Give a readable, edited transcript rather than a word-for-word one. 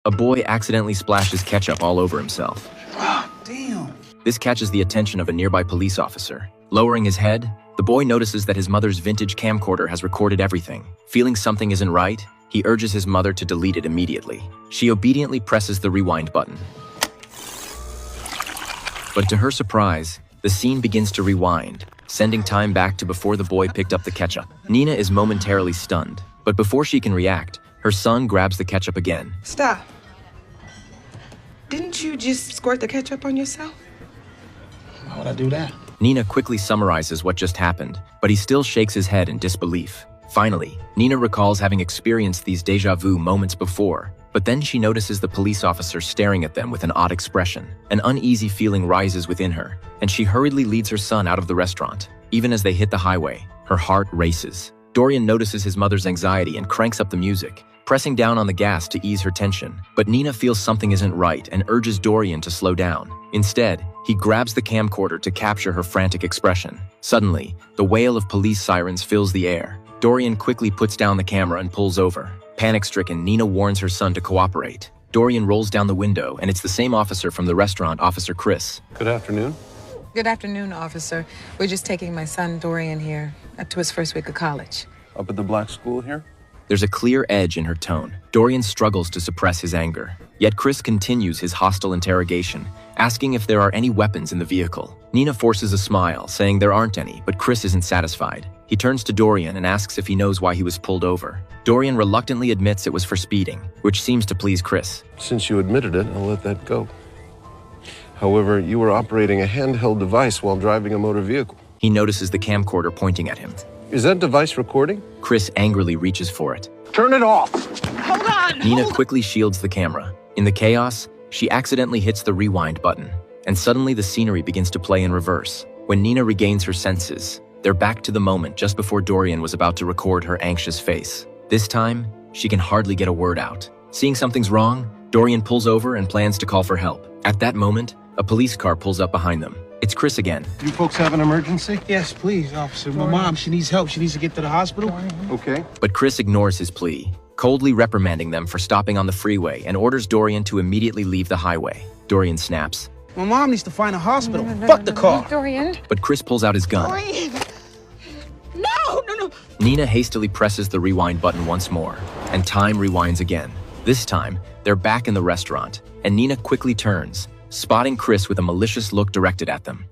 A boy accidentally splashes ketchup all over himself. Ah, damn. This catches the attention of a nearby police officer. Lowering his head, the boy notices that his mother's vintage camcorder has recorded everything. Feeling something isn't right, he urges his mother to delete it immediately. She obediently presses the rewind button. But to her surprise, the scene begins to rewind, sending time back to before the boy picked up the ketchup. Nina is momentarily stunned, but before she can react, her son grabs the ketchup again. Stop. Didn't you just squirt the ketchup on yourself? Why would I do that? Nina quickly summarizes what just happened, but he still shakes his head in disbelief. Finally, Nina recalls having experienced these déjà vu moments before, but then she notices the police officer staring at them with an odd expression. An uneasy feeling rises within her, and she hurriedly leads her son out of the restaurant. Even as they hit the highway, her heart races. Dorian notices his mother's anxiety and cranks up the music, pressing down on the gas to ease her tension. But Nina feels something isn't right and urges Dorian to slow down. Instead, he grabs the camcorder to capture her frantic expression. Suddenly, the wail of police sirens fills the air. Dorian quickly puts down the camera and pulls over. Panic-stricken, Nina warns her son to cooperate. Dorian rolls down the window, and it's the same officer from the restaurant, Officer Chris. Good afternoon. Good afternoon, officer. We're just taking my son Dorian here to his first week of college. Up at the black school here? There's a clear edge in her tone. Dorian struggles to suppress his anger. Yet Chris continues his hostile interrogation, asking if there are any weapons in the vehicle. Nina forces a smile, saying there aren't any, but Chris isn't satisfied. He turns to Dorian and asks if he knows why he was pulled over. Dorian reluctantly admits it was for speeding, which seems to please Chris. Since you admitted it, I'll let that go. However, you were operating a handheld device while driving a motor vehicle. He notices the camcorder pointing at him. Is that device recording? Chris angrily reaches for it. Turn it off! Hold on! Nina quickly shields the camera. In the chaos, she accidentally hits the rewind button, and suddenly the scenery begins to play in reverse. When Nina regains her senses, they're back to the moment just before Dorian was about to record her anxious face. This time, she can hardly get a word out. Seeing something's wrong, Dorian pulls over and plans to call for help. At that moment, a police car pulls up behind them. It's Chris again. You folks have an emergency? Yes, please, officer. My mom, she needs help. She needs to get to the hospital. Okay. But Chris ignores his plea, coldly reprimanding them for stopping on the freeway and orders Dorian to immediately leave the highway. Dorian snaps. My mom needs to find a hospital. Fuck the car. Dorian. But Chris pulls out his gun. No! Nina hastily presses the rewind button once more, and time rewinds again. This time, they're back in the restaurant, and Nina quickly turns, spotting Chris with a malicious look directed at them.